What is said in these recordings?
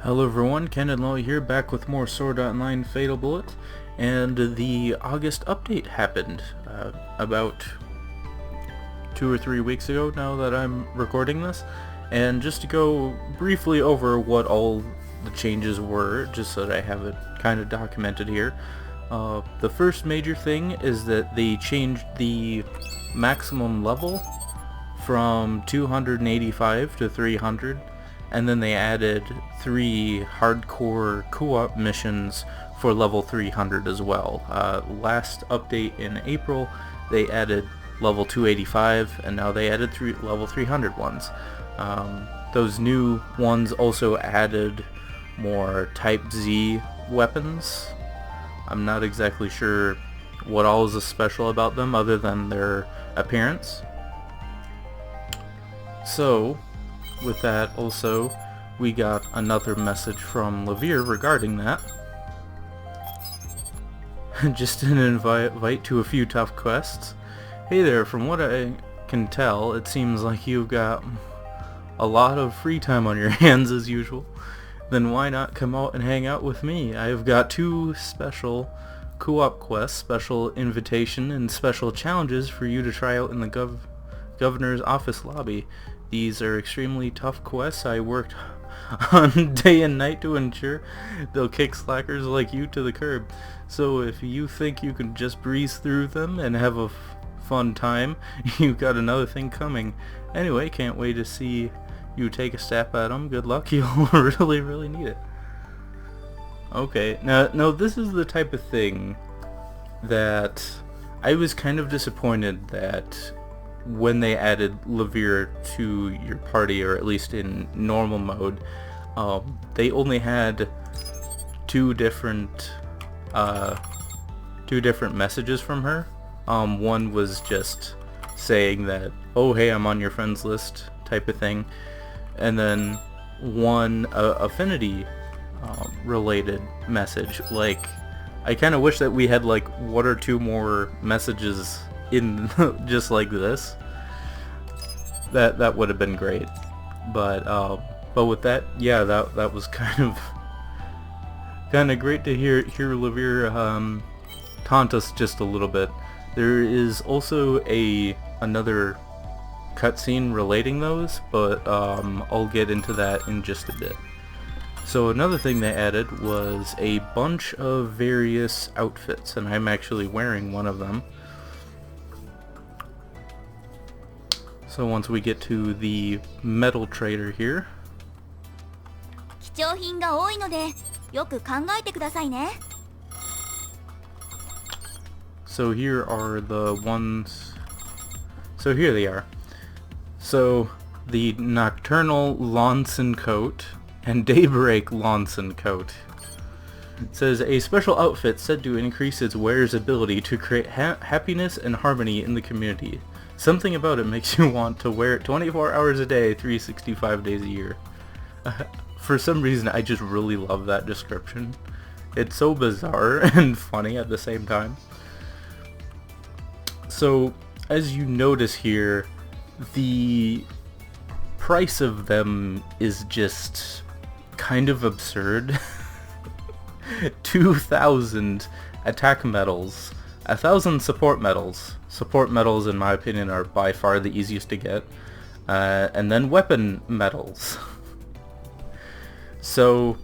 Hello everyone, Ken and Loy here, back with more Sword Online Fatal Bullet, and the August update happened about 2 or 3 weeks ago now that I'm recording this, and just to go briefly over what all the changes were, just so that I have it kind of documented here. The first major thing is that they changed the maximum level from 285 to 300. And then they added 3 hardcore co-op missions for level 300 as well. Last update in April, they added level 285, and now they added level 300 ones. Those new ones also added more Type Z weapons. I'm not exactly sure what all is special about them other than their appearance. So, with that also, we got another message from Levere regarding that. Just an invite to a few tough quests. Hey there, from what I can tell, it seems like you've got a lot of free time on your hands as usual. Then why not come out and hang out with me? I've got 2 special co-op quests, special invitation, and special challenges for you to try out in the governor's office lobby. These are extremely tough quests. I worked on day and night to ensure they'll kick slackers like you to the curb. So if you think you can just breeze through them and have a fun time, you've got another thing coming. Anyway, can't wait to see you take a step at them. Good luck, you'll really need it. Okay, now this is the type of thing that I was kind of disappointed that when they added Levere to your party, or at least in normal mode, they only had two different messages from her. One was just saying that, oh hey, I'm on your friends list type of thing, and then one affinity related message. Like, I kind of wish that we had like 1 or 2 more messages in just like this. That would have been great, but with that, yeah, that was kind of great to hear Levere taunt us just a little bit. There is also another cutscene relating those, but I'll get into that in just a bit. So another thing they added was a bunch of various outfits, and I'm actually wearing one of them. So once we get to the metal trader here, 貴重品が多いのでよく考えてくださいね. So here are the ones, so here they are. So the Nocturnal Lonson coat and Daybreak Lonson coat. It says a special outfit said to increase its wearer's ability to create happiness and harmony in the community. Something about it makes you want to wear it 24 hours a day, 365 days a year. For some reason, I just really love that description. It's so bizarre and funny at the same time. So, as you notice here, the price of them is just kind of absurd. 2,000 attack medals, 1,000 support medals. Support medals, in my opinion, are by far the easiest to get. And then weapon medals. So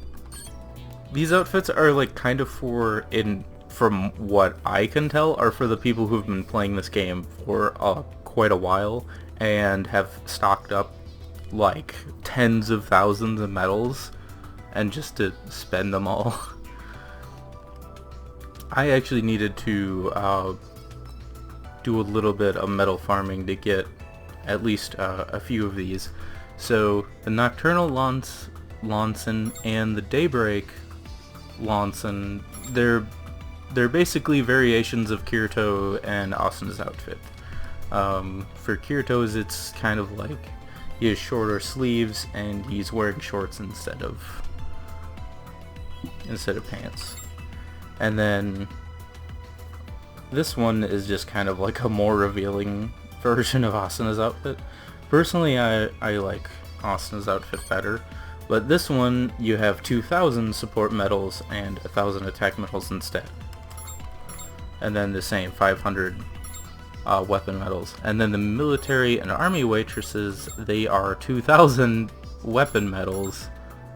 these outfits are like kind of from what I can tell, are for the people who've been playing this game for quite a while and have stocked up like tens of thousands of medals and just to spend them all. I actually needed to do a little bit of metal farming to get at least a few of these. So the Nocturnal Lonson and the Daybreak Lonson, they're basically variations of Kirito and Asana's outfit. For Kirito's, it's kind of like he has shorter sleeves and he's wearing shorts instead of pants. And then this one is just kind of like a more revealing version of Asana's outfit. Personally, I like Asana's outfit better, But this one, you have 2,000 support medals and 1,000 attack medals instead. And then the same 500 weapon medals. And then the military and army waitresses, they are 2,000 weapon medals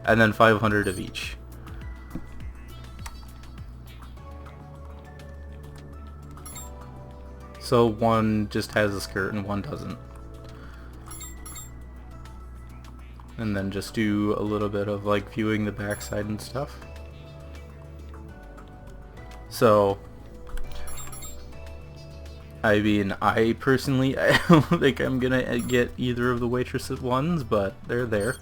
and then 500 of each. So one just has a skirt and one doesn't. And then just do a little bit of like viewing the backside and stuff. So, I mean, I personally, I don't think I'm gonna get either of the waitresses ones, but they're there.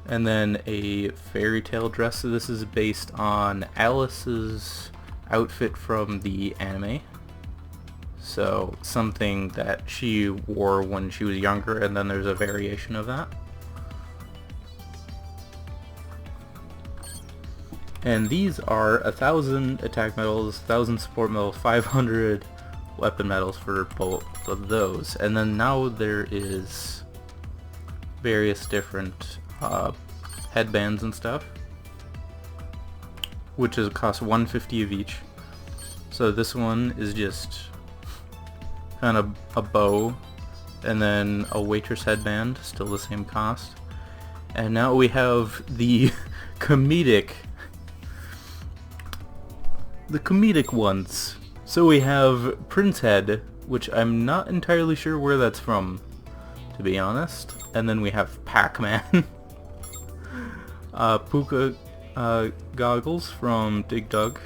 And then a fairy tale dress. So this is based on Alice's outfit from the anime. So something that she wore when she was younger, and then there's a variation of that. And these are 1,000 attack medals, 1,000 support medals, 500 weapon medals for both of those. And then now there is various different headbands and stuff, which is cost 150 of each. So this one is just kind of a bow, and then a waitress headband, still the same cost. And now we have the comedic ones. So we have Prince Head, which I'm not entirely sure where that's from, to be honest. And then we have Pac-Man. Puka goggles from Dig Dug.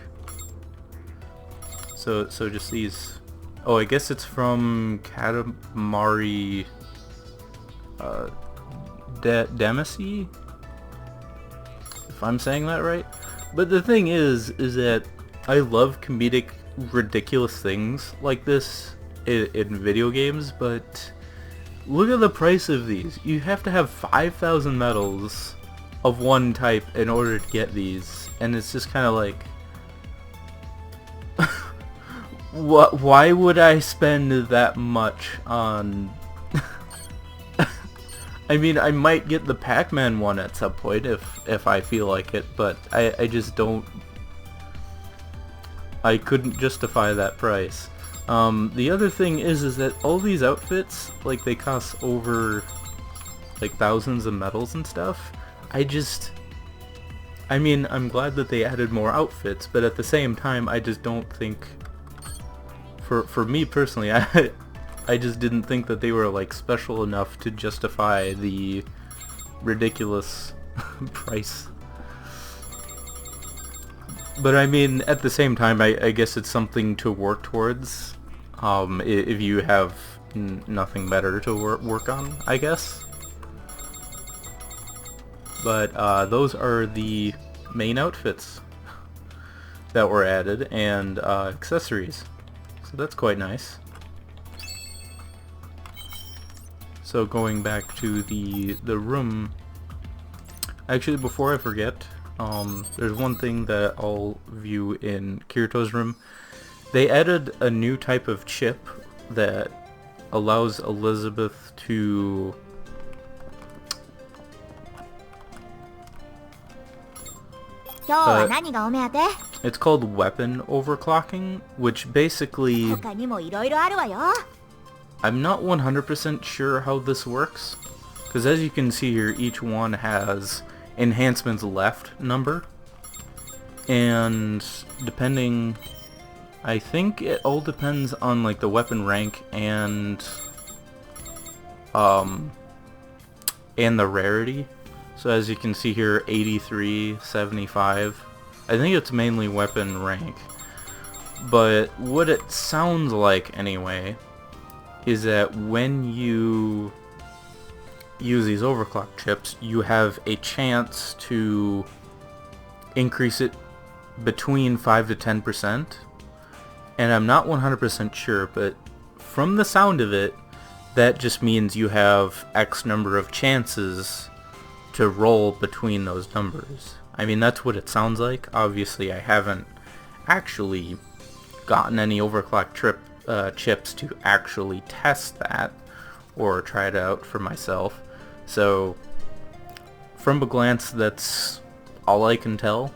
So just these. Oh, I guess it's from Katamari Damacy, if I'm saying that right. But the thing is that I love comedic, ridiculous things like this in video games, but look at the price of these. You have to have 5,000 medals of one type in order to get these, and it's just kind of like, why would I spend that much on... I mean, I might get the Pac-Man one at some point if I feel like it, but I just don't... I couldn't justify that price. The other thing is that all these outfits, like, they cost over, like, thousands of medals and stuff. I mean, I'm glad that they added more outfits, but at the same time, I just don't think... For me personally, I just didn't think that they were like special enough to justify the ridiculous price. But I mean, at the same time, I guess it's something to work towards. If you have nothing better to work on, I guess. But those are the main outfits that were added, and accessories. So that's quite nice. So going back to the room, actually before I forget, there's one thing that I'll view in Kirito's room. They added a new type of chip that allows Elizabeth to it's called weapon overclocking, which basically... I'm not 100% sure how this works, because as you can see here, each one has enhancements left number, and depending... I think it all depends on like the weapon rank and the rarity. So as you can see here, 83, 75. I think it's mainly weapon rank. But what it sounds like anyway is that when you use these overclock chips, you have a chance to increase it between 5 to 10%. And I'm not 100% sure, but from the sound of it, that just means you have X number of chances to roll between those numbers. I mean, that's what it sounds like. Obviously, I haven't actually gotten any overclock chips to actually test that or try it out for myself. So from a glance, that's all I can tell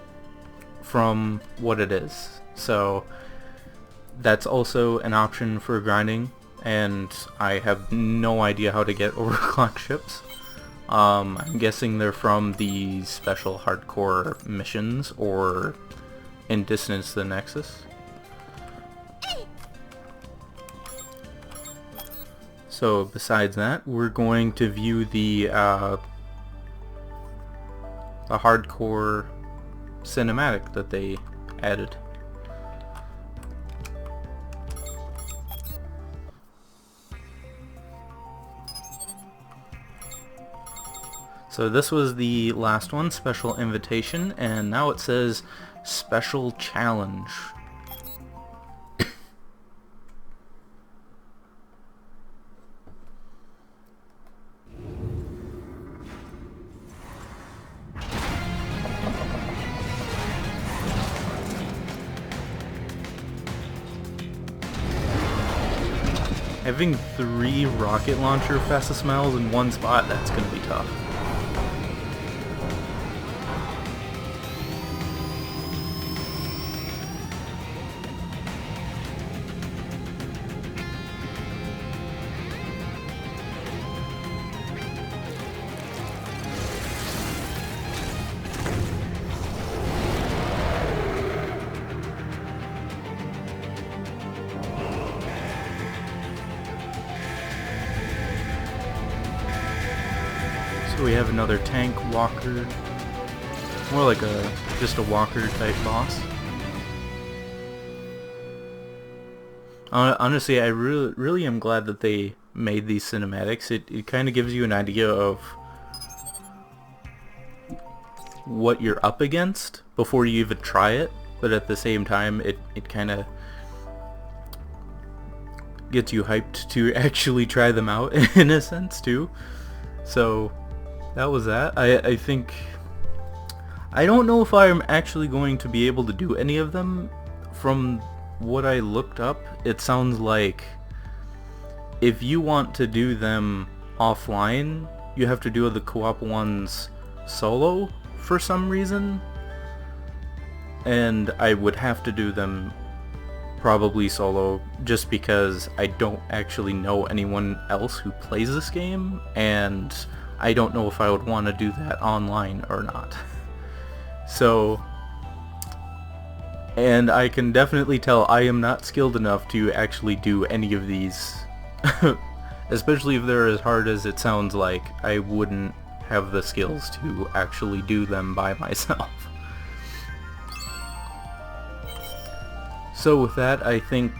from what it is. So that's also an option for grinding, and I have no idea how to get overclock ships. I'm guessing they're from the special hardcore missions or in Distance to the Nexus. So besides that, we're going to view the hardcore cinematic that they added. So this was the last one, Special Invitation, and now it says Special Challenge. Having 3 rocket launcher fastest miles in one spot, that's going to be tough. So we have another tank walker, more like just a walker type boss. Honestly, I really am glad that they made these cinematics. It kind of gives you an idea of what you're up against before you even try it, but at the same time it kind of gets you hyped to actually try them out in a sense too. So that was that. I think, I don't know if I'm actually going to be able to do any of them. From what I looked up, it sounds like if you want to do them offline, you have to do the co-op ones solo for some reason, and I would have to do them probably solo just because I don't actually know anyone else who plays this game, and I don't know if I would want to do that online or not. So, and I can definitely tell I am not skilled enough to actually do any of these. Especially if they're as hard as it sounds like. I wouldn't have the skills to actually do them by myself. So with that, I think,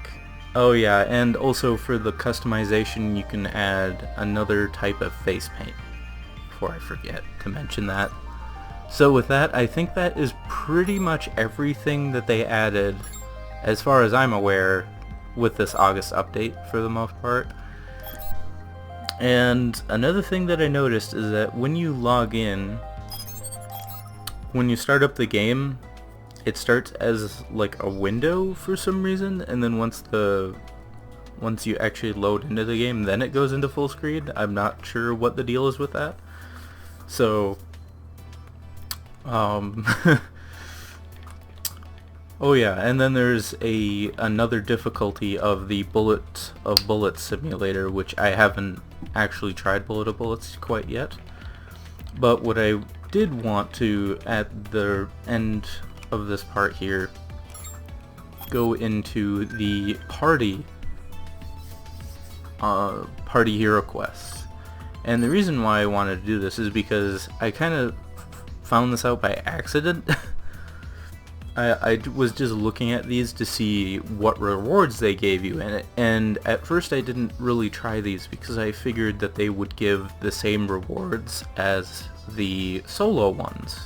oh yeah, and also for the customization you can add another type of face paint, before I forget to mention that. So with that, I think that is pretty much everything that they added, as far as I'm aware, with this August update for the most part. And another thing that I noticed is that when you log in, when you start up the game, it starts as like a window for some reason, and then once you actually load into the game, then it goes into full screen. I'm not sure what the deal is with that. So, oh yeah, and then there's another difficulty of the Bullet of Bullets simulator, which I haven't actually tried Bullet of Bullets quite yet. But what I did want to, at the end of this part here, go into the party hero quests. And the reason why I wanted to do this is because I kind of found this out by accident. I was just looking at these to see what rewards they gave you in it, and at first I didn't really try these because I figured that they would give the same rewards as the solo ones.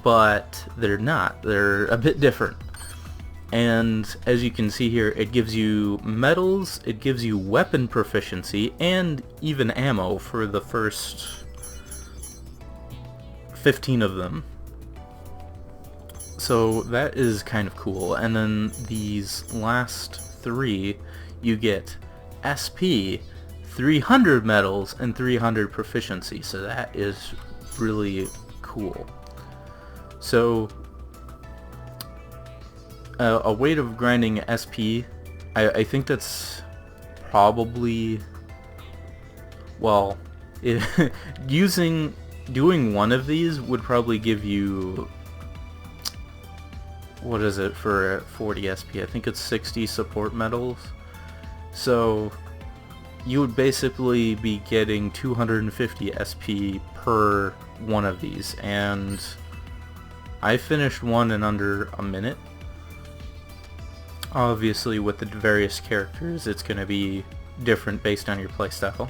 But they're not. They're a bit different. And as you can see here, it gives you medals, it gives you weapon proficiency, and even ammo for the first 15 of them. So that is kind of cool. And then these last 3, you get SP, 300 medals, and 300 proficiency. So that is really cool. So a way of grinding SP, I think that's probably, well, doing one of these would probably give you, what is it for 40 SP? I think it's 60 support medals. So you would basically be getting 250 SP per one of these, and I finished one in under a minute. Obviously with the various characters it's going to be different based on your playstyle.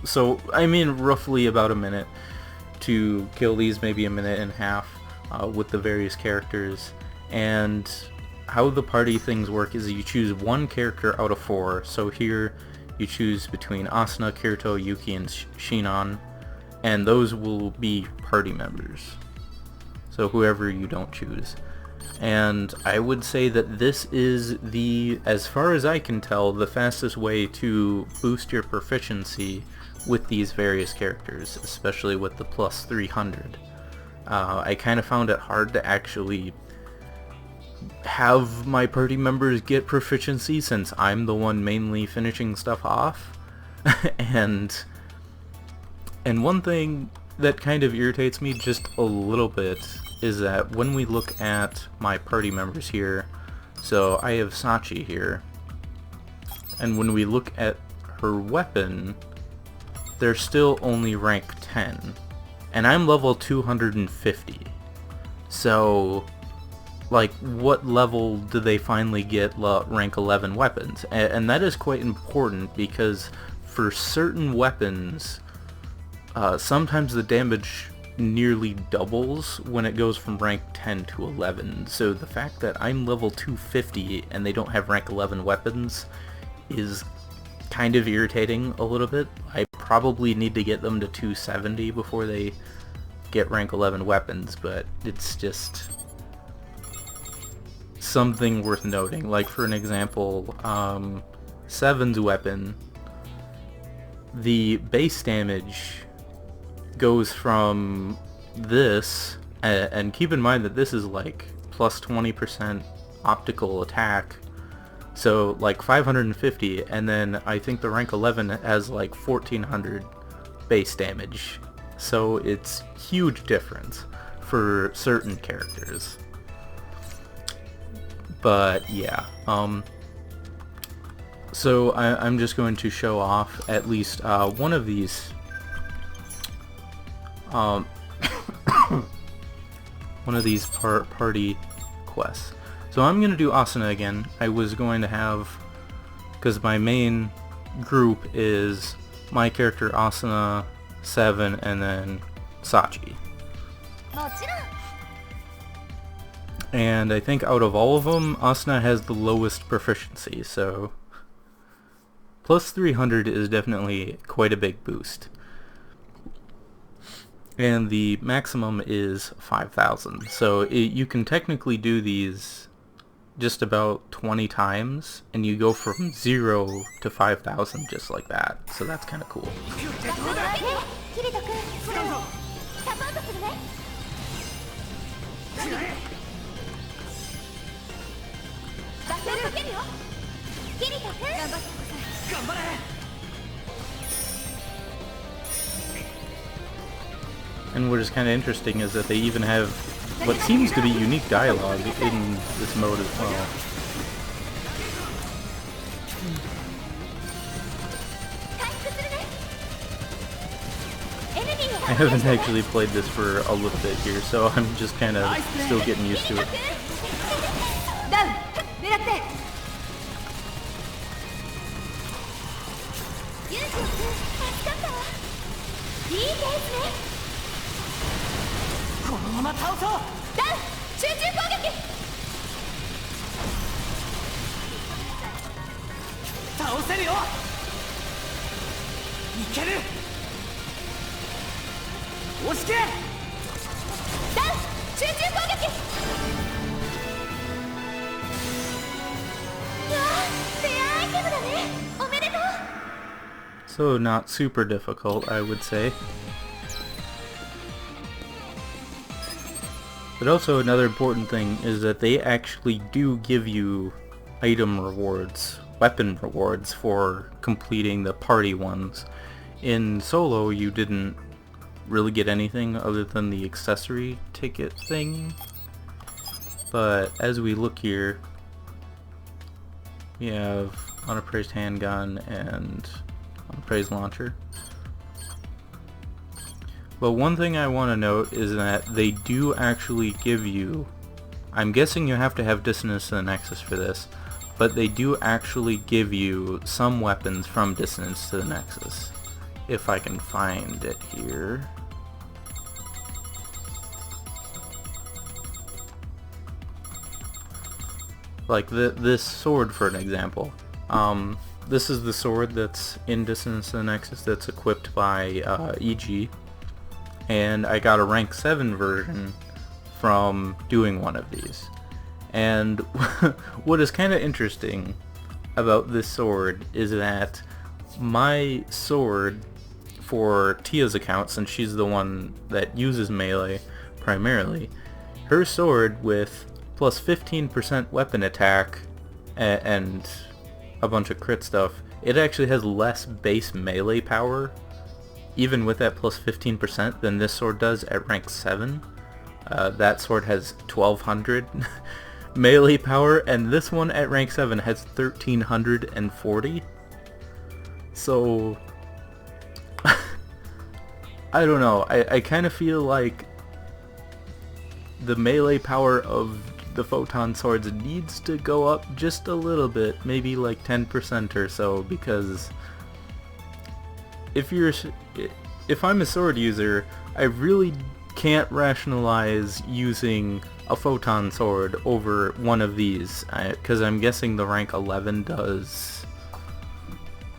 So I mean roughly about a minute to kill these, maybe a minute and a half with the various characters. And how the party things work is you choose one character out of 4. So here you choose between Asuna, Kirito, Yuki, and Shinon, and those will be party members. So whoever you don't choose. And I would say that this is the, as far as I can tell, the fastest way to boost your proficiency with these various characters, especially with the plus 300. I kind of found it hard to actually have my party members get proficiency since I'm the one mainly finishing stuff off. and one thing that kind of irritates me just a little bit is that when we look at my party members here, so I have Sachi here, and when we look at her weapon, they're still only rank 10, and I'm level 250. So, like, what level do they finally get rank 11 weapons? And that is quite important because for certain weapons, sometimes the damage nearly doubles when it goes from rank 10 to 11. So the fact that I'm level 250 and they don't have rank 11 weapons is kind of irritating a little bit. I probably need to get them to 270 before they get rank 11 weapons, but it's just something worth noting. Like for an example, 7's weapon, the base damage goes from this, and keep in mind that this is like plus 20% optical attack, so like 550, and then I think the rank 11 has like 1400 base damage, so it's huge difference for certain characters. But yeah, so I'm just going to show off at least one of these one of these party quests. So I'm going to do Asuna again. I was going to have, because my main group is my character Asuna, 7, and then Sachi. And I think out of all of them, Asuna has the lowest proficiency, so plus 300 is definitely quite a big boost. And the maximum is 5,000, so you can technically do these just about 20 times, and you go from 0 to 5,000 just like that, so that's kind of cool. And what is kind of interesting is that they even have what seems to be unique dialogue in this mode as well. I haven't actually played this for a little bit here, so I'm just kind of still getting used to it. So not super difficult, I would say. But also another important thing is that they actually do give you item rewards, weapon rewards for completing the party ones. In solo, you didn't really get anything other than the accessory ticket thing. But as we look here, we have unappraised handgun and unappraised launcher. But one thing I want to note is that they do actually give you, I'm guessing you have to have Dissonance to the Nexus for this, but they do actually give you some weapons from Dissonance to the Nexus. If I can find it here. Like this sword, for an example. This is the sword that's in Dissonance to the Nexus that's equipped by EG. And I got a rank 7 version from doing one of these. And what is kind of interesting about this sword is that my sword for Tia's account, since she's the one that uses melee primarily, her sword with plus 15% weapon attack and a bunch of crit stuff, it actually has less base melee power, even with that plus 15%, than this sword does at rank 7. That sword has 1200 melee power, and this one at rank 7 has 1340. So I don't know, I kind of feel like the melee power of the photon swords needs to go up just a little bit, maybe like 10% or so, because if I'm a sword user, I really can't rationalize using a photon sword over one of these, because I'm guessing the rank 11 does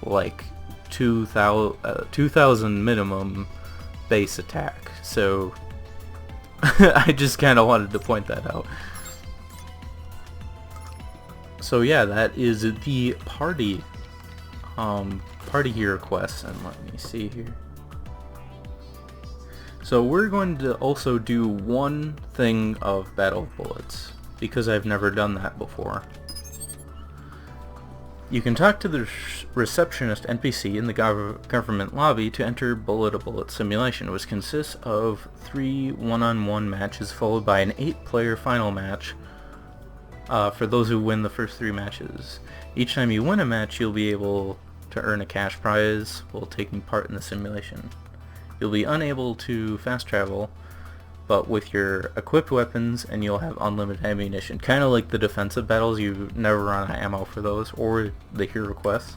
like 2,000 minimum base attack, so I just kind of wanted to point that out. So yeah, that is the party hero quest, and let me see here. So we're going to also do one thing of Battle of Bullets, because I've never done that before. You can talk to the receptionist NPC in the government lobby to enter Bullet a Bullet simulation, which consists of 3 one-on-one matches followed by an 8-player final match for those who win the first 3 matches. Each time you win a match, you'll be able to earn a cash prize while taking part in the simulation. You'll be unable to fast travel, but with your equipped weapons, and you'll have unlimited ammunition. Kind of like the defensive battles, you never run out of ammo for those, or the hero quests.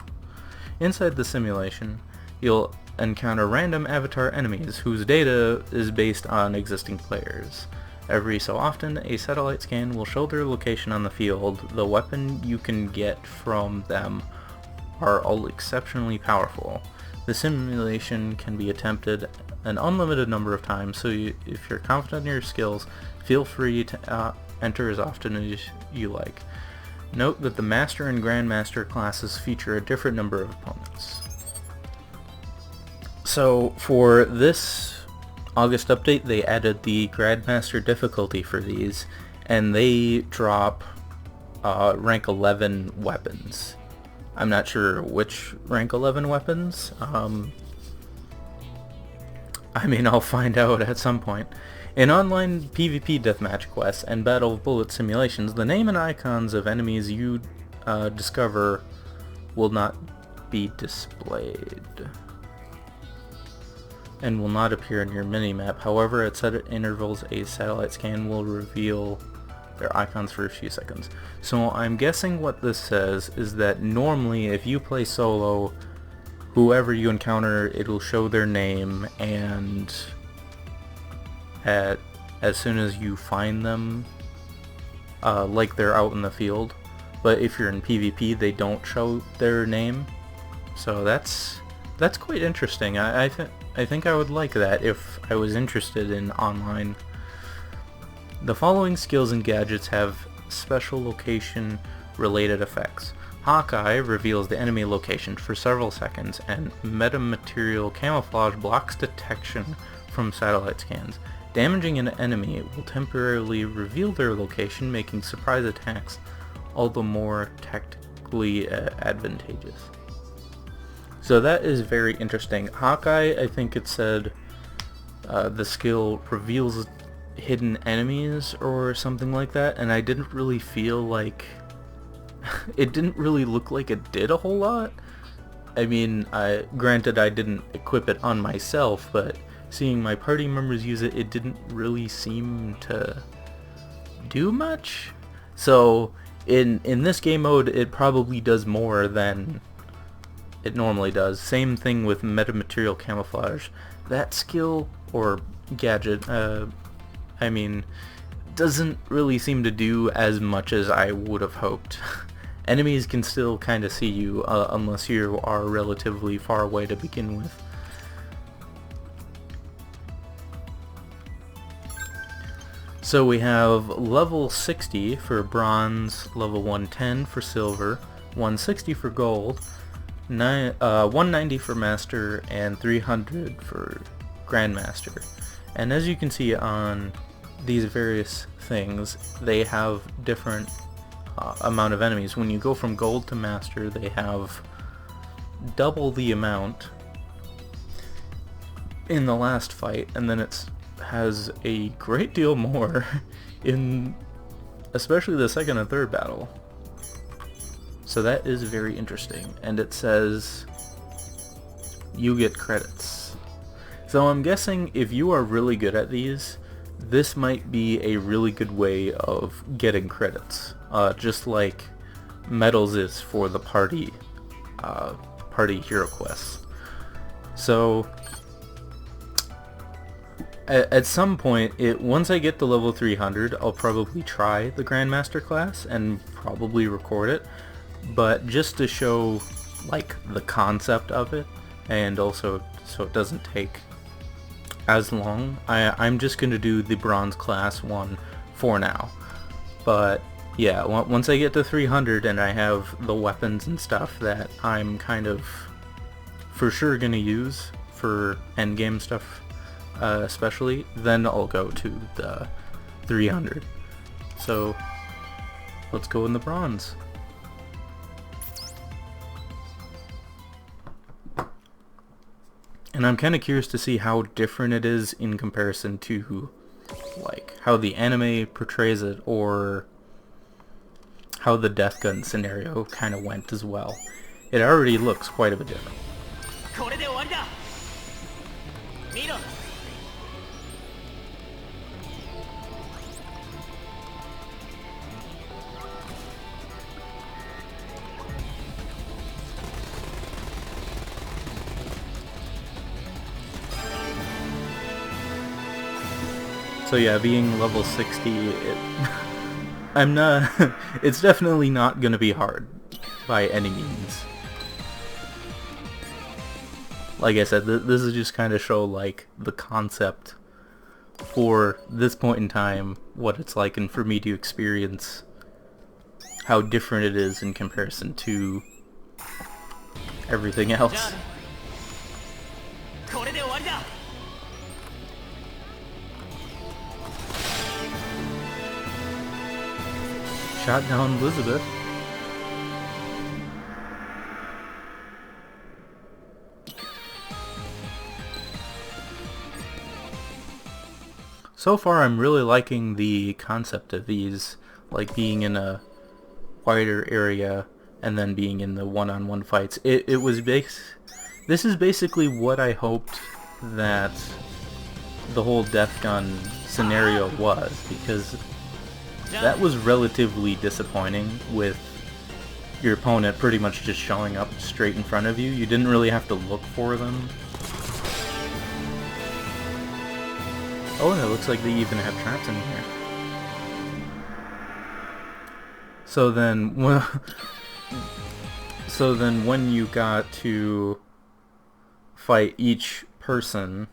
Inside the simulation, you'll encounter random avatar enemies whose data is based on existing players. Every so often, a satellite scan will show their location on the field. The weapon you can get from them are all exceptionally powerful. The simulation can be attempted an unlimited number of times, so if you're confident in your skills, feel free to enter as often as you like. Note that the Master and Grandmaster classes feature a different number of opponents. So for this August update, they added the Grandmaster difficulty for these, and they drop rank 11 weapons. I'm not sure which rank 11 weapons. I mean, I'll find out at some point. In online PvP deathmatch quests and Battle of Bullet simulations, the name and icons of enemies you discover will not be displayed and will not appear in your minimap. However, at set intervals, a satellite scan will reveal their icons for a few seconds. So I'm guessing what this says is that normally if you play solo, whoever you encounter, it'll show their name, and as soon as you find them, like they're out in the field. But if you're in PvP, they don't show their name. So that's quite interesting. I think I would like that if I was interested in online. The following skills and gadgets have special location related effects. Hawkeye reveals the enemy location for several seconds, and metamaterial camouflage blocks detection from satellite scans. Damaging an enemy will temporarily reveal their location, making surprise attacks all the more tactically advantageous. So that is very interesting. Hawkeye, I think it said the skill reveals hidden enemies or something like that, and I didn't really feel like it didn't really look like it did a whole lot. I mean, granted I didn't equip it on myself, but seeing my party members use it, it didn't really seem to do much. So in this game mode, it probably does more than it normally does. Same thing with metamaterial camouflage. That skill or gadget, I mean, doesn't really seem to do as much as I would have hoped. Enemies can still kind of see you unless you are relatively far away to begin with. So we have level 60 for bronze, level 110 for silver, 160 for gold, 190 for master, and 300 for grandmaster. And as you can see on these various things, they have different amount of enemies. When you go from gold to master, they have double the amount in the last fight, and then it has a great deal more in especially the second and third battle. So that is very interesting, and it says you get credits. So I'm guessing if you are really good at these, this might be a really good way of getting credits, just like medals is for the party hero quests. So at some point, once I get to level 300, I'll probably try the Grandmaster class and probably record it, but just to show like the concept of it, and also so it doesn't take as long, I'm just going to do the bronze class one for now. But yeah, once I get to 300 and I have the weapons and stuff that I'm kind of for sure going to use for endgame stuff, especially, then I'll go to the 300. So let's go in the bronze. And I'm kind of curious to see how different it is in comparison to like how the anime portrays it, or how the death gun scenario kind of went as well. It already looks quite a bit different. So yeah, being level 60, it's definitely not gonna be hard by any means. Like I said, this is just kind of show like the concept for this point in time, what it's like, and for me to experience how different it is in comparison to everything else. Shot down Elizabeth. So far I'm really liking the concept of these, like being in a wider area and then being in the one-on-one fights. This is basically what I hoped that the whole death gun scenario was, because that was relatively disappointing with your opponent pretty much just showing up straight in front of you. You didn't really have to look for them. Oh, and it looks like they even have traps in here. So then when you got to fight each person,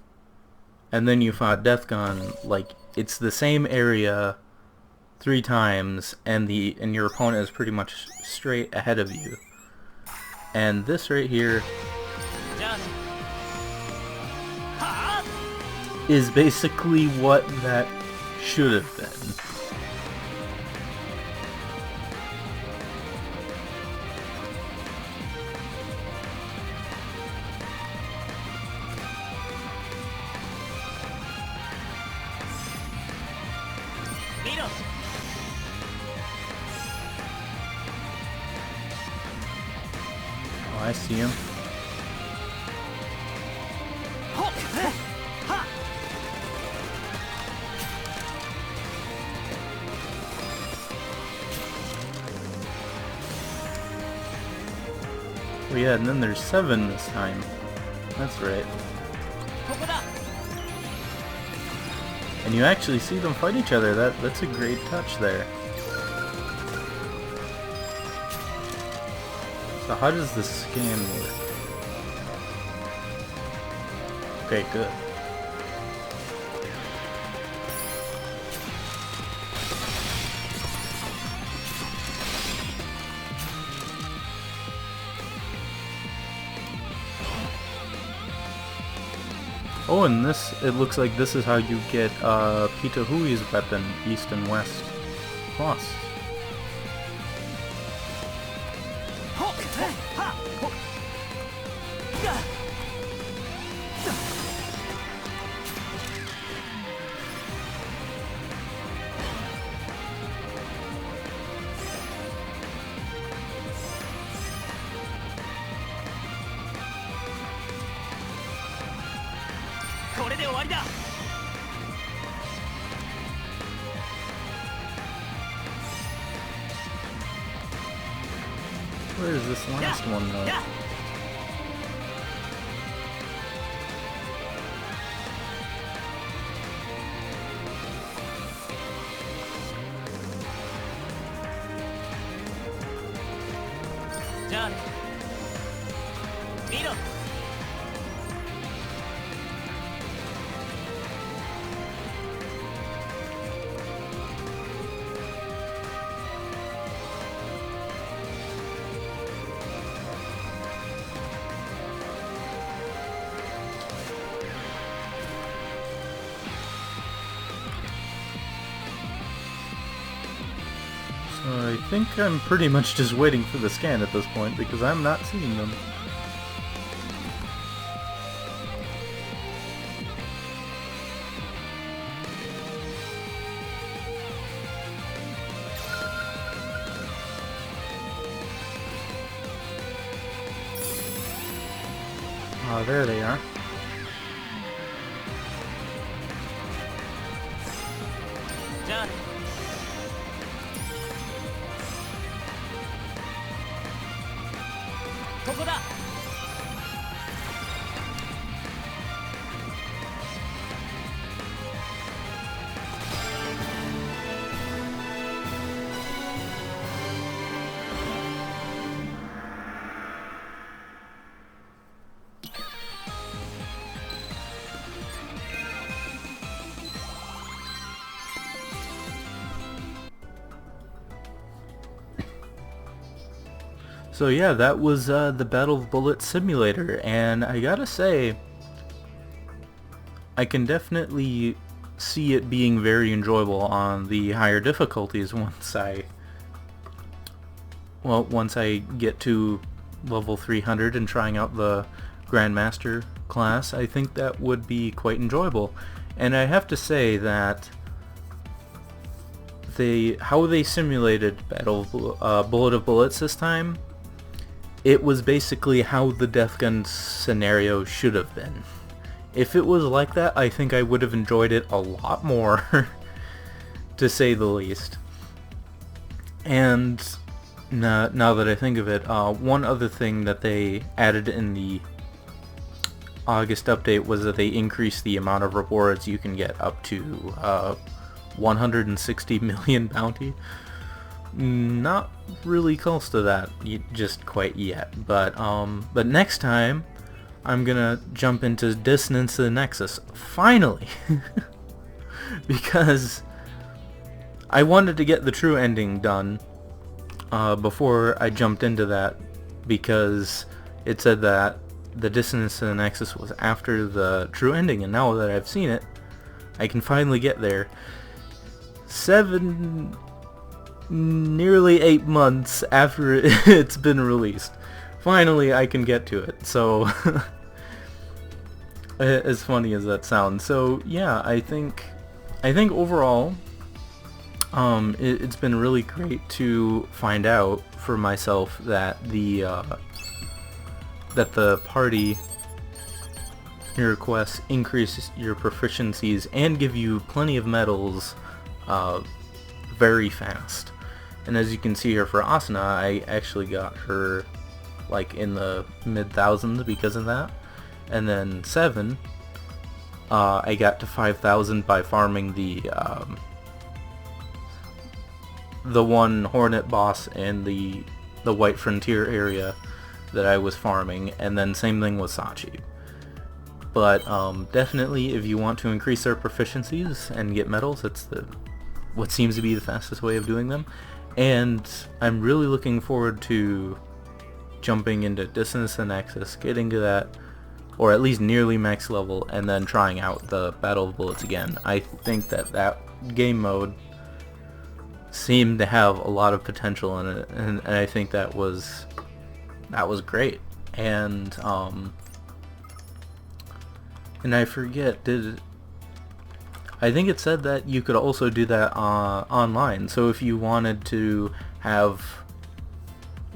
and then you fought Death Gun, like, it's the same area 3 times, and your opponent is pretty much straight ahead of you. And this right here, is basically what that should have been. Oh, I see him. Oh yeah, and then there's 7 this time. That's right. And you actually see them fight each other. That's a great touch there. So how does the scan work? Okay, good. Oh, and this, it looks like this is how you get Pita Hui's weapon, East and West Plus. Where is this last one though? So I think I'm pretty much just waiting for the scan at this point because I'm not seeing them. Oh, there they are. So yeah, that was the Battle of Bullet Simulator, and I gotta say, I can definitely see it being very enjoyable on the higher difficulties once I get to level 300 and trying out the Grandmaster class. I think that would be quite enjoyable. And I have to say that how they simulated Bullet of Bullets this time, it was basically how the Death Gun scenario should have been. If it was like that, I think I would have enjoyed it a lot more, to say the least. And now that I think of it, one other thing that they added in the August update was that they increased the amount of rewards you can get up to 160 million bounty. Not really close to that just quite yet, but next time I'm gonna jump into Dissonance to the Nexus, finally, because I wanted to get the true ending done before I jumped into that, because it said that the Dissonance to the Nexus was after the true ending, and now that I've seen it, I can finally get there. Nearly 8 months after it's been released. Finally, I can get to it. So, as funny as that sounds. So, yeah, I think overall, it's been really great to find out for myself that the party your quests increase your proficiencies and give you plenty of medals very fast. And as you can see here for Asuna, I actually got her like in the mid-thousands because of that. And then 7, I got to 5,000 by farming the one Hornet boss in the White Frontier area that I was farming, and then same thing with Sachi. But definitely, if you want to increase their proficiencies and get medals, that's what seems to be the fastest way of doing them. And I'm really looking forward to jumping into Dissonance and Nexus, getting to that, or at least nearly max level, and then trying out the Battle of Bullets again. I think that game mode seemed to have a lot of potential in it, and I think that was great. And I forget, I think it said that you could also do that online. So if you wanted to have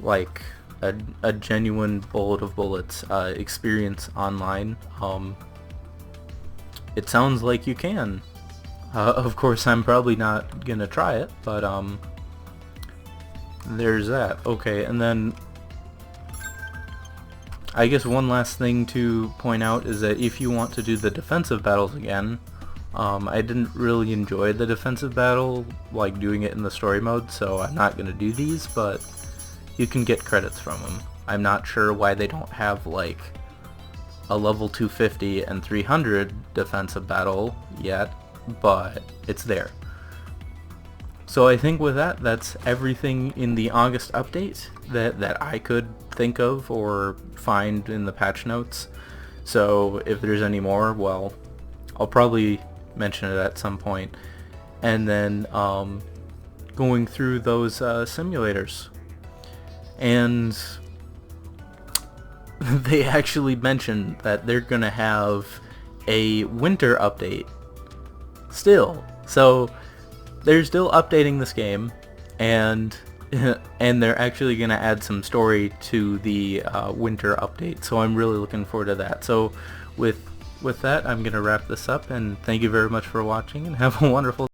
like a genuine Bullet of Bullets experience online, it sounds like you can. Of course, I'm probably not gonna try it, but there's that. Okay, and then I guess one last thing to point out is that if you want to do the defensive battles again, I didn't really enjoy the defensive battle, like doing it in the story mode, so I'm not going to do these, but you can get credits from them. I'm not sure why they don't have like a level 250 and 300 defensive battle yet, but it's there. So I think with that, that's everything in the August update that I could think of or find in the patch notes. So if there's any more, well, I'll probably mention it at some point. And then going through those simulators. And they actually mentioned that they're gonna have a winter update still. So they're still updating this game, and they're actually gonna add some story to the winter update. So I'm really looking forward to that. So with that, I'm gonna wrap this up, and thank you very much for watching, and have a wonderful